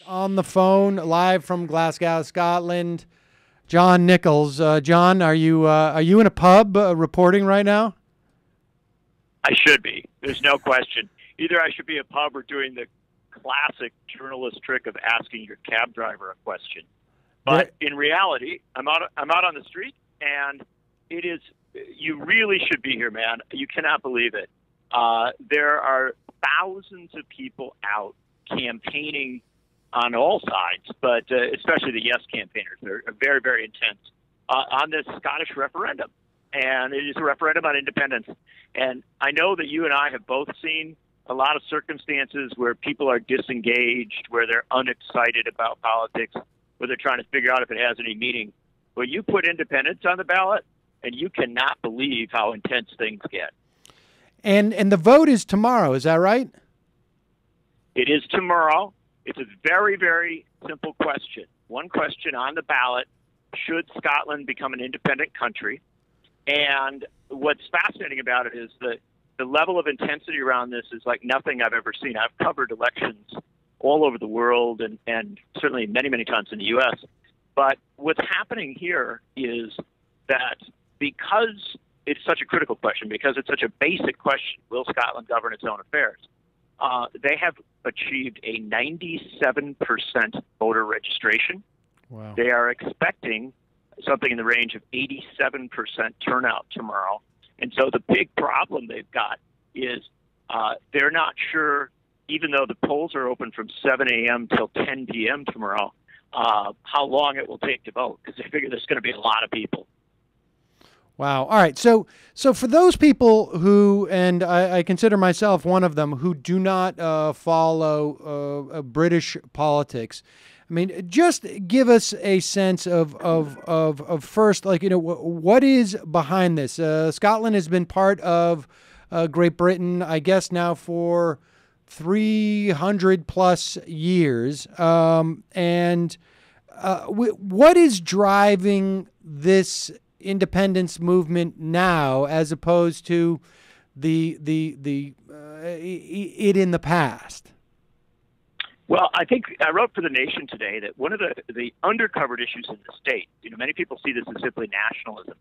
On the phone, live from Glasgow, Scotland, John Nichols. John, are you in a pub reporting right now? I should be. There's no question. Either I should be a pub or doing the classic journalist trick of asking your cab driver a question. But in reality, I'm out on the street, and it is. You really should be here, man. You cannot believe it. There are thousands of people out campaigning on all sides, but especially the Yes campaigners. They're very, very intense on this Scottish referendum. And it is a referendum on independence. And I know that you and I have both seen a lot of circumstances where people are disengaged, where they're unexcited about politics, where they're trying to figure out if it has any meaning. Well, you put independence on the ballot, and you cannot believe how intense things get. And the vote is tomorrow, is that right? It is tomorrow. It's a very, very simple question. One question on the ballot: should Scotland become an independent country? And what's fascinating about it is that the level of intensity around this is like nothing I've ever seen. I've covered elections all over the world and certainly many, many times in the U.S. But what's happening here is that because it's such a critical question, because it's such a basic question, will Scotland govern its own affairs? They have achieved a 97% voter registration. Wow. They are expecting something in the range of 87% turnout tomorrow. And so the big problem they've got is they're not sure, even though the polls are open from 7 a.m. till 10 p.m. tomorrow, how long it will take to vote, because they figure there's going to be a lot of people. Wow. All right. So for those people who, and I consider myself one of them, who do not follow British politics, I mean, just give us a sense of first, like, what is behind this? Scotland has been part of Great Britain, I guess, now for 300 plus years. And what is driving this independence movement now, as opposed to it in the past? Well, I think I wrote for The Nation today that one of the undercovered issues in the state, many people see this as simply nationalism.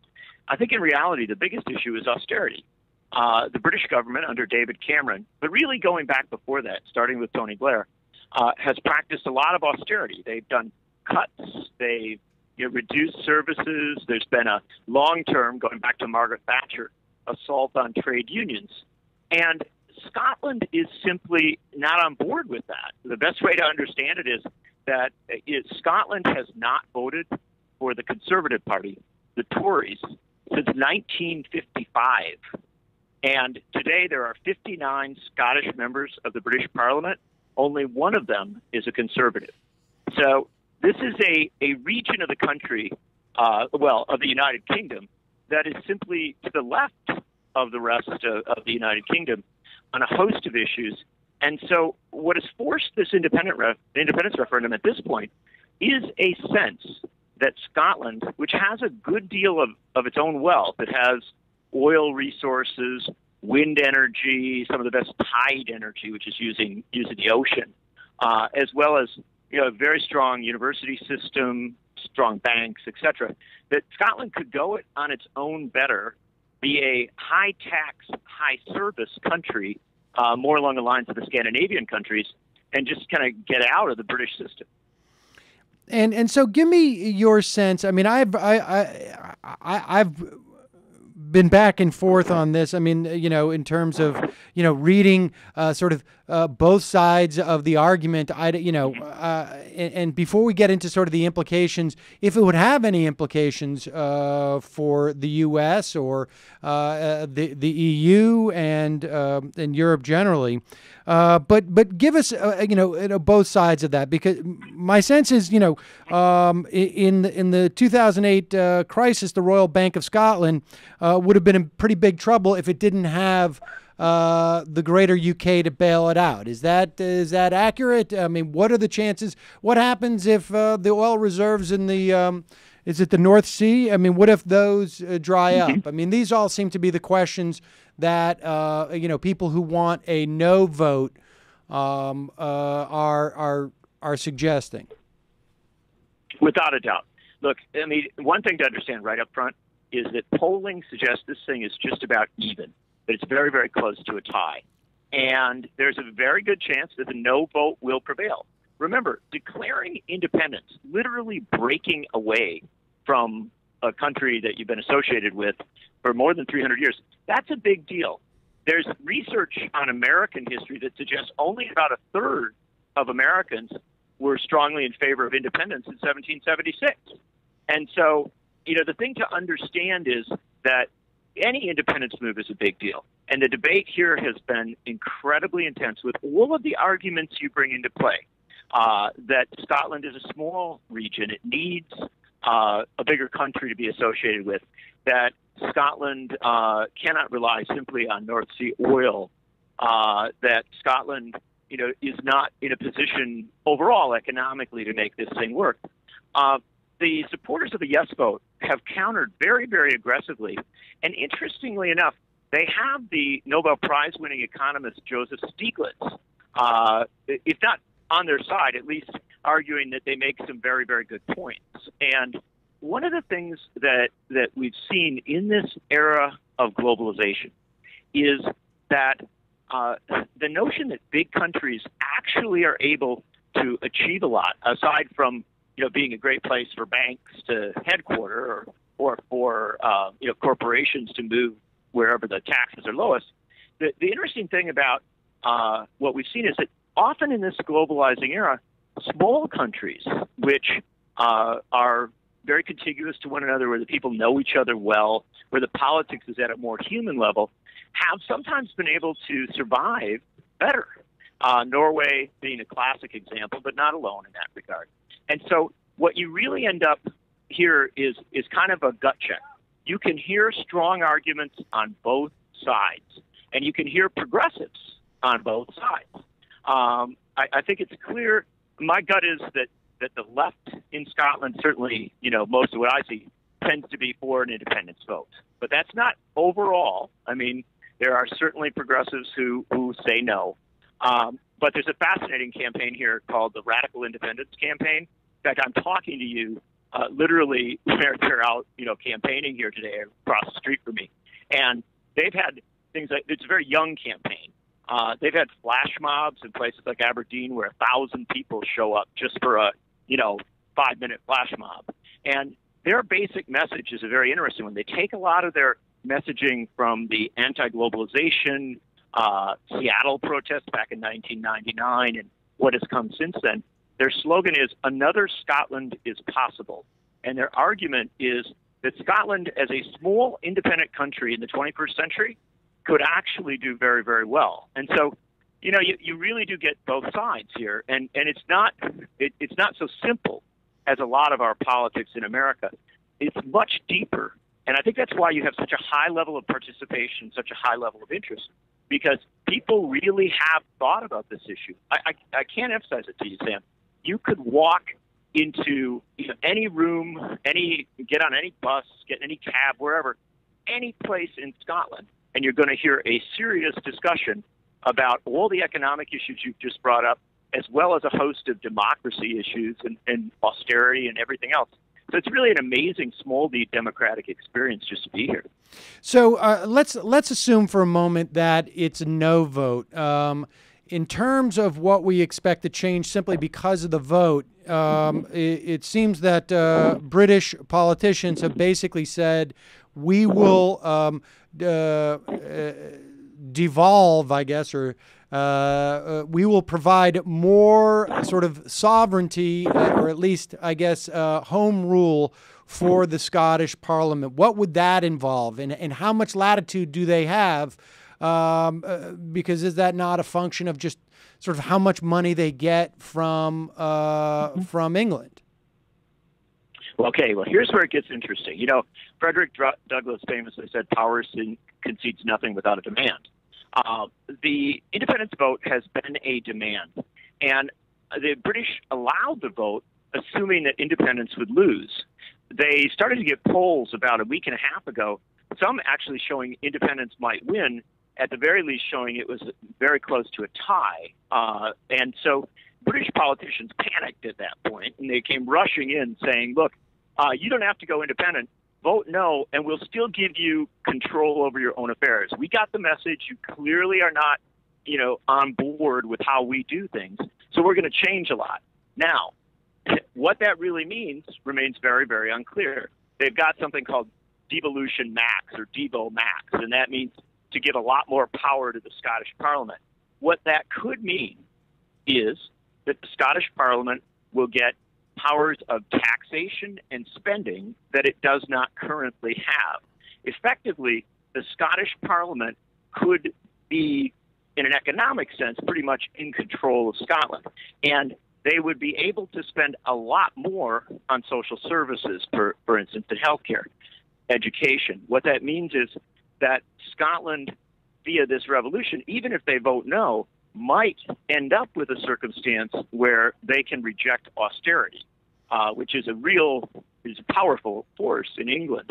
I think in reality, the biggest issue is austerity. The British government under David Cameron, but really going back before that, starting with Tony Blair, has practiced a lot of austerity. They've done cuts. They've reduced services. There's been a long-term, going back to Margaret Thatcher, assault on trade unions. And Scotland is simply not on board with that. The best way to understand it is that Scotland has not voted for the Conservative Party, the Tories, since 1955. And today there are 59 Scottish members of the British Parliament. Only one of them is a Conservative. So this is a region of the country, of the United Kingdom, that is simply to the left of the rest of the United Kingdom on a host of issues. And so what has forced this independence referendum at this point is a sense that Scotland, which has a good deal of its own wealth, it has oil resources, wind energy, some of the best tide energy, which is using the ocean, as well as a very strong university system, strong banks, etc., that Scotland could go it on its own better, be a high-tax, high-service country, more along the lines of the Scandinavian countries, and just kind of get out of the British system. And so, give me your sense. I mean, I've been back and forth on this. I mean, in terms of reading sort of both sides of the argument. And before we get into sort of the implications, if it would have any implications for the U.S. or the EU and Europe generally, but give us both sides of that, because my sense is in the 2008 crisis, the Royal Bank of Scotland would have been in pretty big trouble if it didn't have the greater UK to bail it out. Is that accurate? I mean, what are the chances? What happens if the oil reserves in the is it the North Sea? I mean, what if those dry up? I mean, these all seem to be the questions that people who want a no vote are are suggesting. Without a doubt. Look, I mean, one thing to understand right up front is that polling suggests this thing is just about even, that it's very, very close to a tie. And there's a very good chance that the no vote will prevail. Remember, declaring independence, literally breaking away from a country that you've been associated with for more than 300 years, that's a big deal. There's research on American history that suggests only about a third of Americans were strongly in favor of independence in 1776. And so, you know, the thing to understand is that any independence move is a big deal. And the debate here has been incredibly intense with all of the arguments you bring into play. That Scotland is a small region. It needs a bigger country to be associated with. That Scotland cannot rely simply on North Sea oil. That Scotland, you know, is not in a position overall economically to make this thing work. The supporters of the yes vote have countered very, very aggressively. And interestingly enough, they have the Nobel Prize-winning economist Joseph Stiglitz, if not on their side, at least arguing that they make some very, very good points. And one of the things that we've seen in this era of globalization is that the notion that big countries actually are able to achieve a lot, aside from, you know, being a great place for banks to headquarter or for you know, corporations to move wherever the taxes are lowest. The interesting thing about what we've seen is that often in this globalizing era, small countries, which are very contiguous to one another, where the people know each other well, where the politics is at a more human level, have sometimes been able to survive better. Norway being a classic example, but not alone in that regard. And so what you really end up here is kind of a gut check. You can hear strong arguments on both sides, and you can hear progressives on both sides. I think it's clear. My gut is that the left in Scotland, certainly, you know, most of what I see, tends to be for an independence vote. But that's not overall. I mean, there are certainly progressives who say no. But there's a fascinating campaign here called the Radical Independence Campaign. In fact, I'm talking to you literally where they're out, you know, campaigning here today across the street from me. And they've had things like, it's a very young campaign. They've had flash mobs in places like Aberdeen where 1,000 people show up just for a, you know, 5-minute flash mob. And their basic message is a very interesting one. They take a lot of their messaging from the anti-globalization Seattle protests back in 1999 and what has come since then. Their slogan is, "Another Scotland is possible." And their argument is that Scotland, as a small independent country in the 21st century, could actually do very, very well. And so, you know, you really do get both sides here. And it's not so simple as a lot of our politics in America. It's much deeper. And I think that's why you have such a high level of participation, such a high level of interest, because people really have thought about this issue. I can't emphasize it to you, Sam. You could walk into, you know, any room, get on any bus, get in any cab, wherever, any place in Scotland, and you're going to hear a serious discussion about all the economic issues you've just brought up, as well as a host of democracy issues and austerity and everything else. So it's really an amazing small d democratic experience just to be here. So let's assume for a moment that it's a no vote. In terms of what we expect to change simply because of the vote, it seems that British politicians have basically said, we will devolve, I guess, or we will provide more sort of sovereignty, or at least, I guess, home rule for the Scottish Parliament. What would that involve, and how much latitude do they have? Because is that not a function of just sort of how much money they get from England? Okay, well, here's where it gets interesting. You know, Frederick Douglass famously said, "Power concedes nothing without a demand." The independence vote has been a demand, and the British allowed the vote assuming that independence would lose. They started to get polls about a week and a half ago, some actually showing independence might win, at the very least showing it was very close to a tie. And so British politicians panicked at that point, and they came rushing in saying, look, you don't have to go independent. Vote no, and we'll still give you control over your own affairs. We got the message. You clearly are not, on board with how we do things. So we're going to change a lot. Now, what that really means remains very, very unclear. They've got something called devolution max or devo max, and that means to give a lot more power to the Scottish Parliament. What that could mean is that the Scottish Parliament will get powers of taxation and spending that it does not currently have. Effectively, the Scottish Parliament could be, in an economic sense, pretty much in control of Scotland. And they would be able to spend a lot more on social services, for instance, in healthcare, education. What that means is that Scotland, via this revolution, even if they vote no, might end up with a circumstance where they can reject austerity, which is a powerful force in England.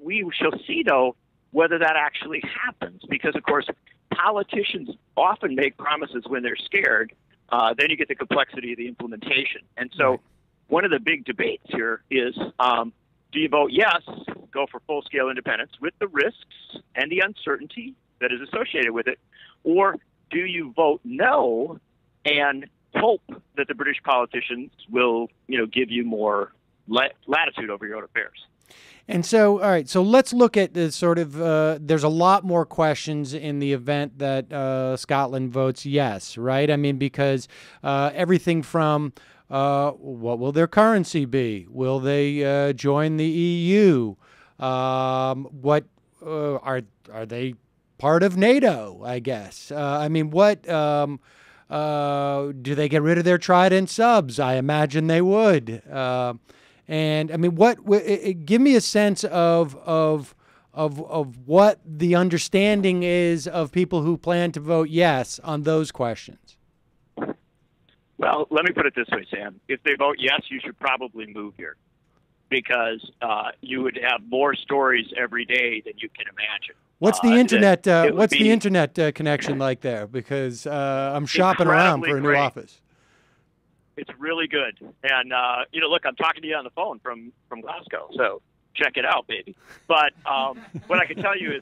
We shall see, though, whether that actually happens, because, of course, politicians often make promises when they're scared. Then you get the complexity of the implementation. And so one of the big debates here is, do you vote yes, go for full-scale independence with the risks and the uncertainty that is associated with it, or do you vote no and hope that the British politicians will, give you more latitude over your own affairs? And so, all right, so let's look at the sort of, there's a lot more questions in the event that Scotland votes yes, right? I mean, because everything from what will their currency be? Will they join the EU? What are they part of NATO, I guess? I mean, what do they get rid of their Trident subs? I imagine they would. And I mean, give me a sense of what the understanding is of people who plan to vote yes on those questions. Well, let me put it this way, Sam. If they vote yes, you should probably move here, because you would have more stories every day than you can imagine. What's the internet? What's the internet connection like there? Because I'm shopping around for a new office. It's really good. And, look, I'm talking to you on the phone from Glasgow, so check it out, baby. But what I can tell you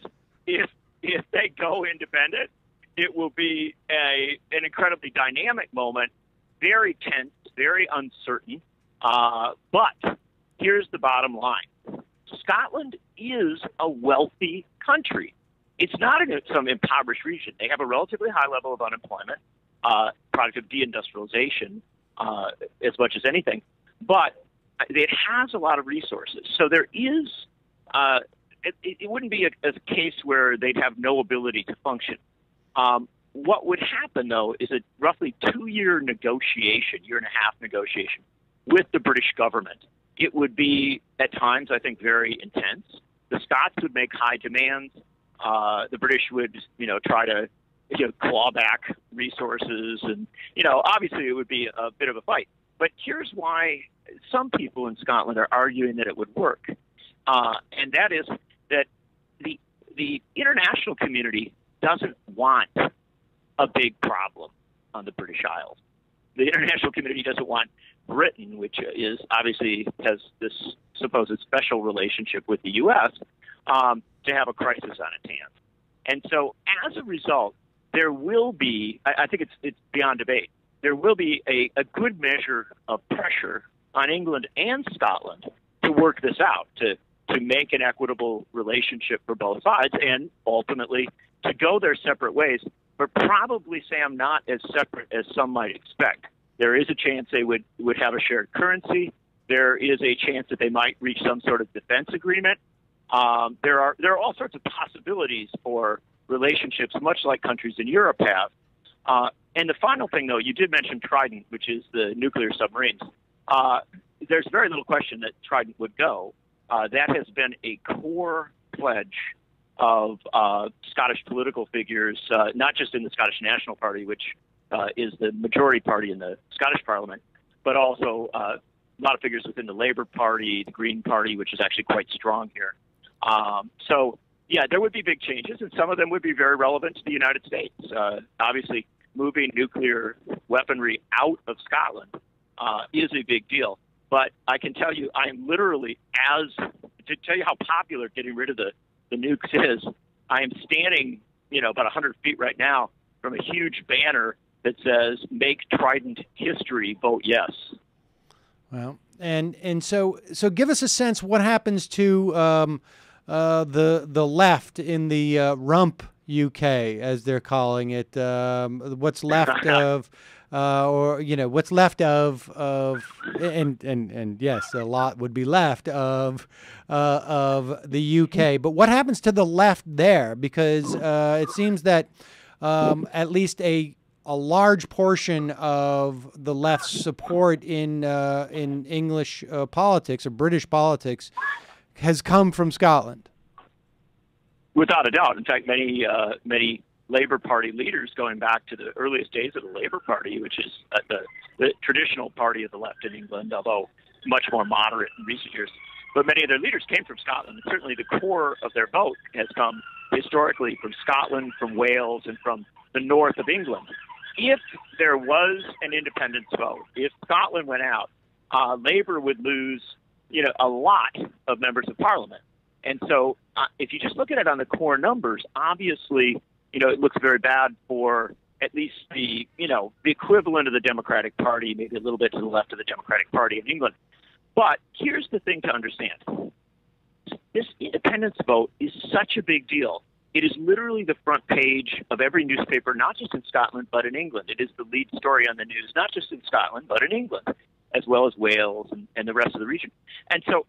is if they go independent, it will be an incredibly dynamic moment, very tense, very uncertain. But here's the bottom line. Scotland is a wealthy country. It's not in some impoverished region. They have a relatively high level of unemployment, product of deindustrialization, as much as anything, but it has a lot of resources. So there is, it wouldn't be a case where they'd have no ability to function. What would happen, though, is a roughly 2-year negotiation, year and a half negotiation with the British government. It would be, at times, I think, very intense. The Scots would make high demands. The British would, try to claw back resources, and obviously it would be a bit of a fight. But here's why some people in Scotland are arguing that it would work, and that is that the international community doesn't want a big problem on the British Isles. The international community doesn't want Britain, which is obviously has this supposed special relationship with the U.S., to have a crisis on its hands. And so as a result, there will be, I think it's beyond debate, there will be a good measure of pressure on England and Scotland to work this out, to make an equitable relationship for both sides, and ultimately to go their separate ways, but probably, Sam, not as separate as some might expect. There is a chance they would have a shared currency. There is a chance that they might reach some sort of defense agreement. There are all sorts of possibilities for relationships, much like countries in Europe have. And the final thing, though, you did mention Trident, which is the nuclear submarines. There's very little question that Trident would go. That has been a core pledge of Scottish political figures, not just in the Scottish National Party, which is the majority party in the Scottish Parliament, but also a lot of figures within the Labour Party, the Green Party, which is actually quite strong here. So, yeah, there would be big changes, and some of them would be very relevant to the United States. Obviously, moving nuclear weaponry out of Scotland is a big deal. But I can tell you, I am literally, to tell you how popular getting rid of the nukes is, I am standing, about 100 feet right now from a huge banner that says, "Make Trident history, vote yes." Well, and so give us a sense what happens to the left in the rump UK, as they're calling it. What's left of, what's left of, and yes, a lot would be left of the UK. But what happens to the left there? Because it seems that at least a large portion of the left's support in English politics or British politics has come from Scotland. Without a doubt. In fact, many Labour Party leaders, going back to the earliest days of the Labour Party, which is the traditional party of the left in England, although much more moderate in recent years, but many of their leaders came from Scotland. And certainly the core of their vote has come historically from Scotland, from Wales, and from the north of England. If there was an independence vote, if Scotland went out, Labour would lose, a lot of members of Parliament. And so if you just look at it on the core numbers, obviously, it looks very bad for at least the equivalent of the Democratic Party, maybe a little bit to the left of the Democratic Party in England. But here's the thing to understand. This independence vote is such a big deal. It is literally the front page of every newspaper, not just in Scotland, but in England. It is the lead story on the news, not just in Scotland, but in England, as well as Wales and the rest of the region. And so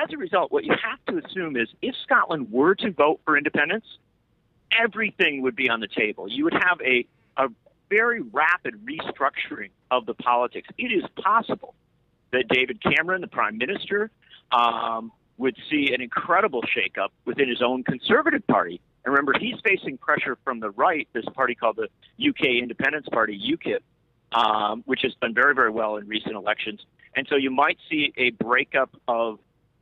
as a result, what you have to assume is if Scotland were to vote for independence, everything would be on the table. You would have a very rapid restructuring of the politics. It is possible that David Cameron, the Prime Minister, would see an incredible shakeup within his own Conservative Party. And remember, he's facing pressure from the right, this party called the UK Independence Party, UKIP, which has done very, very well in recent elections. And so you might see a breakup of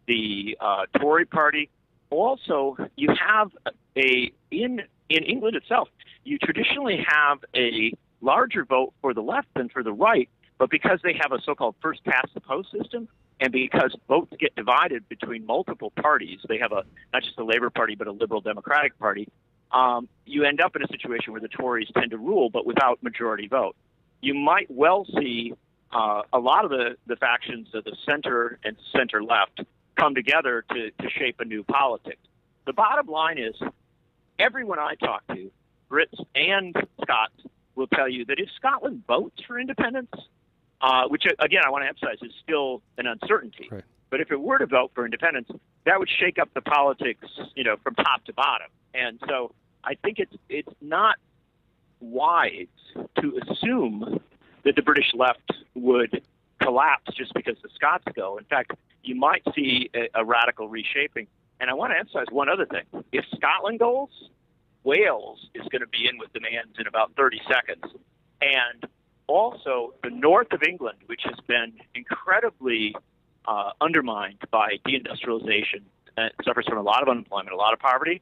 the Tory party. Also, you have in England itself, you traditionally have a larger vote for the left than for the right, but because they have a so-called first past the post system, and because votes get divided between multiple parties, they have not just a Labour Party, but a Liberal Democratic Party, you end up in a situation where the Tories tend to rule, but without majority vote. You might well see a lot of the factions of the center and center-left come together to shape a new politics. The bottom line is, everyone I talk to, Brits and Scots, will tell you that if Scotland votes for independence, which, again, I want to emphasize is still an uncertainty. Right. But if it were to vote for independence, that would shake up the politics, from top to bottom. And so I think it's not wise to assume that the British left would collapse just because the Scots go. In fact, you might see a radical reshaping. And I want to emphasize one other thing. If Scotland goes, Wales is going to be in with demands in about 30 seconds. And also, the north of England, which has been incredibly undermined by deindustrialization, suffers from a lot of unemployment, a lot of poverty,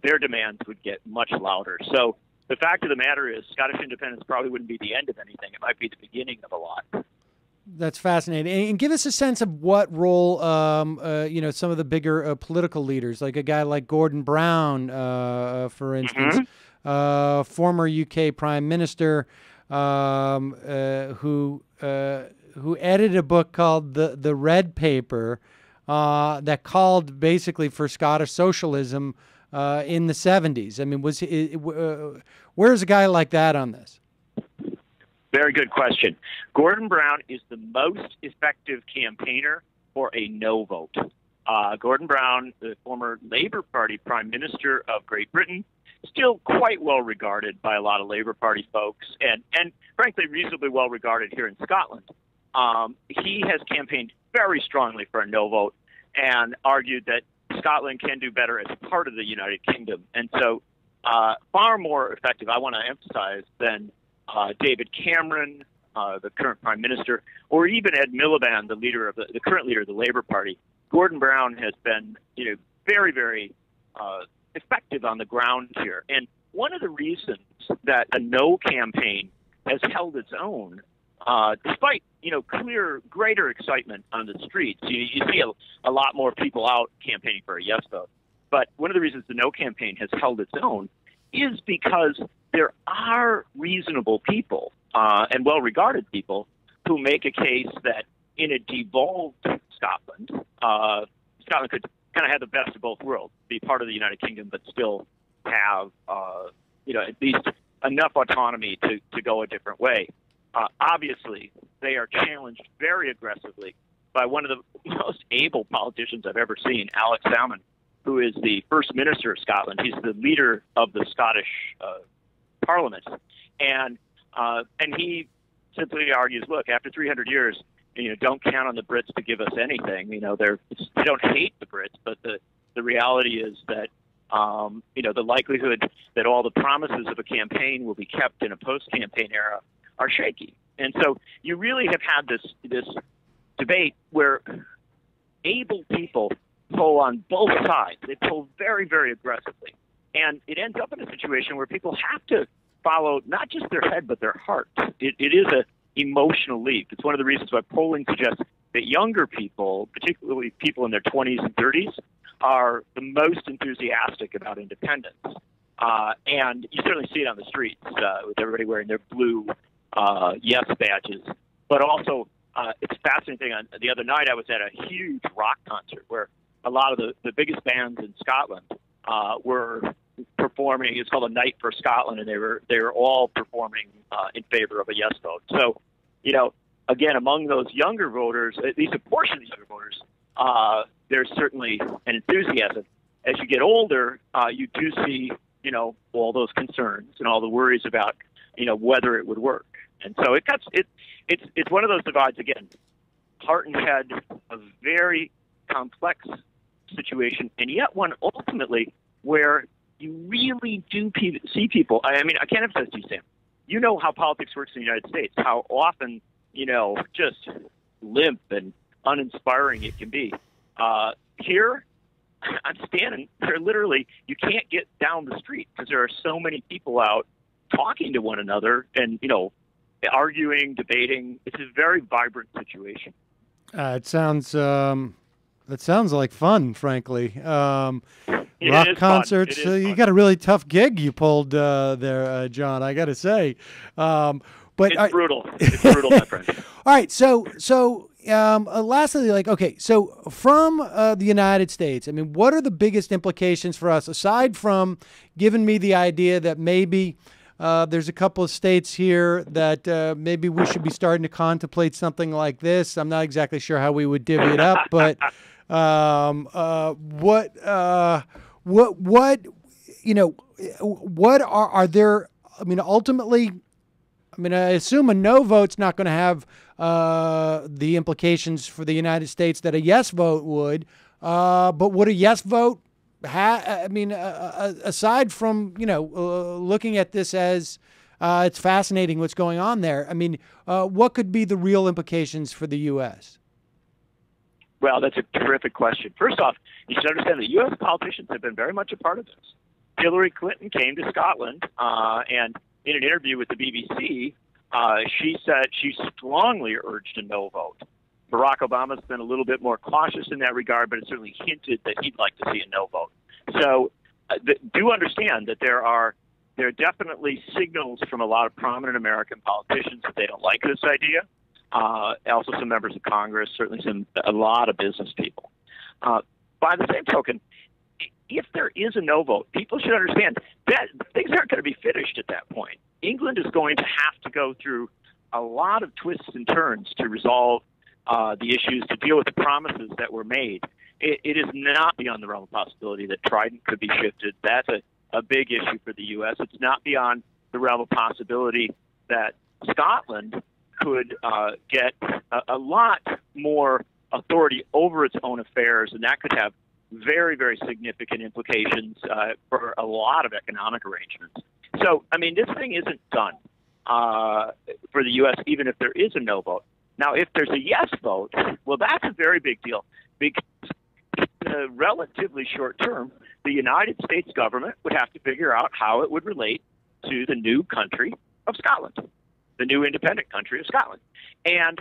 their demands would get much louder. So the fact of the matter is Scottish independence probably wouldn't be the end of anything. It might be the beginning of a lot. That's fascinating. And give us a sense of what role, some of the bigger political leaders, like a guy like Gordon Brown, for instance, former UK Prime Minister, who edited a book called The Red Paper that called basically for Scottish socialism in the 70s. I mean, where's a guy like that on this? Very good question. Gordon Brown is the most effective campaigner for a no vote. Gordon Brown, the former Labour Party Prime Minister of Great Britain, still quite well regarded by a lot of Labour Party folks, and frankly reasonably well regarded here in Scotland. He has campaigned very strongly for a no vote and argued that Scotland can do better as part of the United Kingdom. And so far more effective, I want to emphasize, than David Cameron, the current Prime Minister, or even Ed Miliband, the current leader of the Labour Party. Gordon Brown has been, very, very effective on the ground here. And one of the reasons that a no campaign has held its own, despite clear greater excitement on the streets. You see a lot more people out campaigning for a yes vote. But one of the reasons the no campaign has held its own is because there are reasonable people and well-regarded people who make a case that in a devolved Scotland, Scotland could kind of have the best of both worlds, be part of the United Kingdom, but still have at least enough autonomy to go a different way. Obviously, they are challenged very aggressively by one of the most able politicians I've ever seen, Alex Salmond, who is the First Minister of Scotland. He's the leader of the Scottish Parliament. And he simply argues, look, after 300 years, don't count on the Brits to give us anything. They don't hate the Brits, but the reality is that the likelihood that all the promises of a campaign will be kept in a post-campaign era are shaky. And so you really have had this debate where able people pull on both sides. They pull very, very aggressively. And it ends up in a situation where people have to follow not just their head, but their heart. It is an emotional leap. It's one of the reasons why polling suggests that younger people, particularly people in their 20s and 30s, are the most enthusiastic about independence. And you certainly see it on the streets with everybody wearing their blue yes badges. But also, it's fascinating. The other night, I was at a huge rock concert where a lot of the biggest bands in Scotland were performing. It's called a Night for Scotland, and they were all performing in favor of a yes vote. So, again, among those younger voters, at least a portion of the younger voters, there's certainly an enthusiasm. As you get older, you do see, all those concerns and all the worries about, whether it would work. And so it's one of those divides, again, heart and head, a very complex situation, and yet one ultimately where you really do see people. I mean, I can't emphasize to you, Sam. You know how politics works in the United States, how often, just limp and uninspiring it can be. Here, I'm standing there literally, you can't get down the street because there are so many people out talking to one another and, arguing, debating. It's a very vibrant situation. It sounds like fun, frankly. Rock concerts. You got a really tough gig you pulled there, John. I got to say, but it's brutal. It's brutal, my friend. All right, so lastly, so from the United States, I mean, what are the biggest implications for us aside from giving me the idea that maybe there's a couple of states here that maybe we should be starting to contemplate something like this? I'm not exactly sure how we would divvy it up, but what are there? I mean, ultimately, I assume a no vote's not going to have the implications for the United States that a yes vote would. But would a yes vote aside from, looking at this as it's fascinating what's going on there, I mean, what could be the real implications for the U.S.? Well, that's a terrific question. First off, you should understand that U.S. politicians have been very much a part of this. Hillary Clinton came to Scotland, and in an interview with the BBC, she said she strongly urged a no vote. Barack Obama's been a little bit more cautious in that regard, but it certainly hinted that he'd like to see a no vote. So do understand that there are definitely signals from a lot of prominent American politicians that they don't like this idea. Also some members of Congress, certainly a lot of business people. By the same token, if there is a no vote, people should understand that things aren't going to be finished at that point. England is going to have to go through a lot of twists and turns to resolve the issues, to deal with the promises that were made. It is not beyond the realm of possibility that Trident could be shifted. That's a big issue for the U.S. It's not beyond the realm of possibility that Scotland could get a lot more authority over its own affairs, and that could have very, very significant implications for a lot of economic arrangements. So, I mean, this thing isn't done for the U.S., even if there is a no vote. Now, if there's a yes vote, well, that's a very big deal, because in a relatively short term, the United States government would have to figure out how it would relate to the new country of Scotland. the new independent country of Scotland. And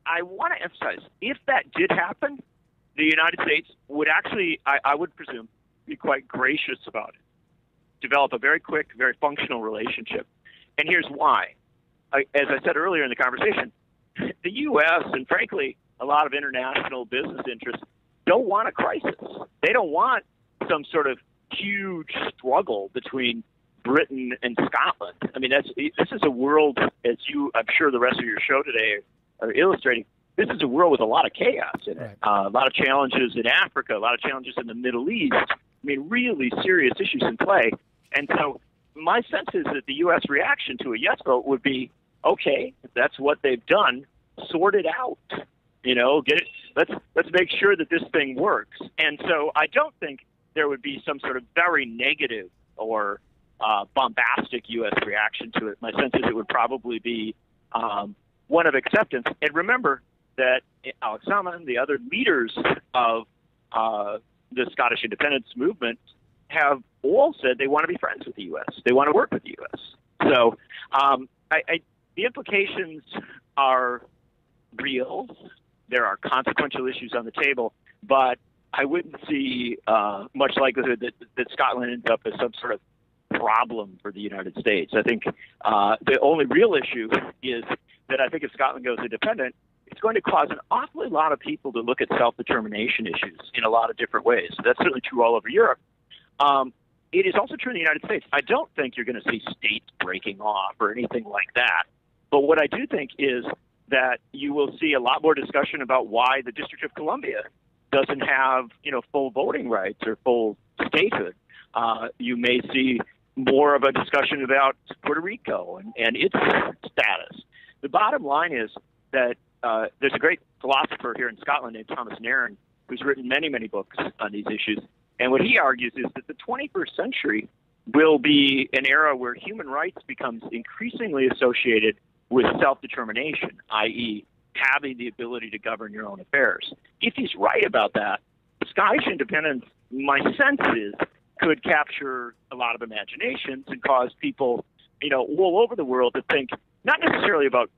I want to emphasize, if that did happen, the United States would actually, I would presume, be quite gracious about it, develop a very quick, very functional relationship. And here's why. As I said earlier in the conversation, the U.S. and, frankly, a lot of international business interests don't want a crisis. They don't want some sort of huge struggle between Britain and Scotland. I mean, this is a world, as I'm sure the rest of your show today are illustrating, this is a world with a lot of chaos in it, a lot of challenges in Africa, a lot of challenges in the Middle East. I mean, really serious issues in play. And so my sense is that the U.S. reaction to a yes vote would be, okay, if that's what they've done, sort it out. You know, get it. Let's make sure that this thing works. And so I don't think there would be some sort of very negative or bombastic U.S. reaction to it. My sense is it would probably be one of acceptance. And remember that Alex Salmond, the other leaders of the Scottish independence movement, have all said they want to be friends with the U.S. They want to work with the U.S. So the implications are real. There are consequential issues on the table, but I wouldn't see much likelihood that Scotland ends up as some sort of problem for the United States. I think the only real issue is that I think if Scotland goes independent, it's going to cause an awfully lot of people to look at self-determination issues in a lot of different ways. That's certainly true all over Europe. It is also true in the United States. I don't think you're going to see states breaking off or anything like that. But what I do think is that you will see a lot more discussion about why the District of Columbia doesn't have, full voting rights or full statehood. You may see more of a discussion about Puerto Rico and its status. The bottom line is that there's a great philosopher here in Scotland named Thomas Nairn who's written many, many books on these issues. And what he argues is that the 21st century will be an era where human rights becomes increasingly associated with self-determination, i.e., having the ability to govern your own affairs. If he's right about that, Scottish independence, my sense is, could capture a lot of imaginations and cause people, all over the world to think not necessarily about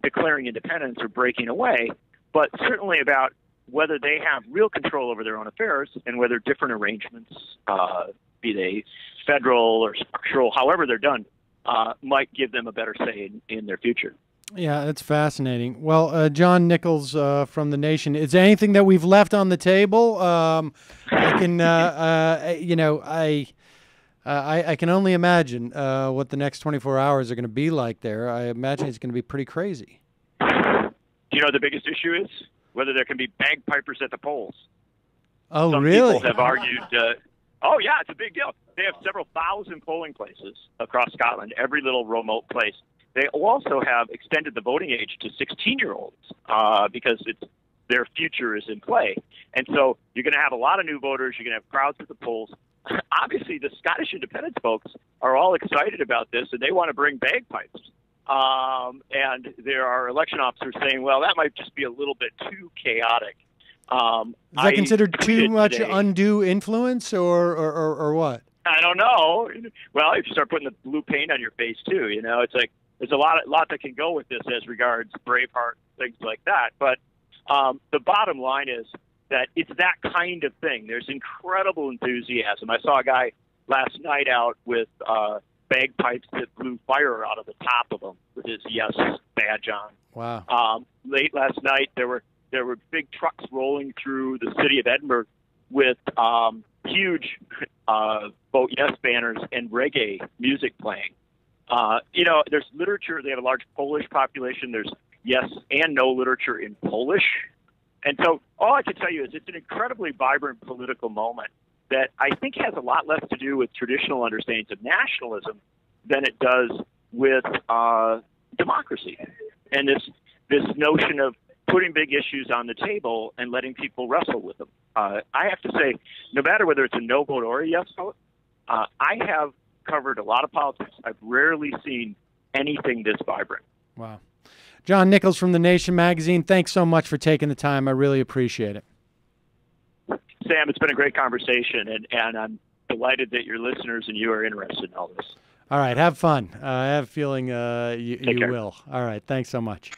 declaring independence or breaking away, but certainly about whether they have real control over their own affairs and whether different arrangements, be they federal or structural, however they're done, might give them a better say in their future. Yeah, that's fascinating. Well, John Nichols from The Nation, is there anything that we've left on the table? I can, I can only imagine what the next 24 hours are going to be like there. I imagine it's going to be pretty crazy. Do you know what the biggest issue is? Whether there can be bagpipers at the polls. Oh, Some really? People have argued, oh, yeah, it's a big deal. They have several thousand polling places across Scotland, every little remote place. They also have extended the voting age to 16-year-olds because their future is in play. And so you're going to have a lot of new voters. You're going to have crowds at the polls. Obviously, the Scottish independence folks are all excited about this, and they want to bring bagpipes. And there are election officers saying, well, that might just be a little bit too chaotic. Is that considered too much undue influence or what? I don't know. Well, if you start putting the blue paint on your face, too, it's like there's a lot that can go with this as regards Braveheart, things like that. But the bottom line is that it's that kind of thing. There's incredible enthusiasm. I saw a guy last night out with bagpipes that blew fire out of the top of them with his yes badge on. Wow. Late last night, there were big trucks rolling through the city of Edinburgh with huge vote yes banners and reggae music playing. There's literature. They have a large Polish population. There's yes and no literature in Polish. And so all I can tell you is it's an incredibly vibrant political moment that I think has a lot less to do with traditional understandings of nationalism than it does with democracy. And this notion of putting big issues on the table and letting people wrestle with them. I have to say, no matter whether it's a no vote or a yes vote, I have covered a lot of politics. I've rarely seen anything this vibrant. Wow. John Nichols from The Nation magazine, thanks so much for taking the time. I really appreciate it. Sam, it's been a great conversation, and I'm delighted that your listeners and you are interested in all this. All right, have fun. I have a feeling you care. will. All right, thanks so much.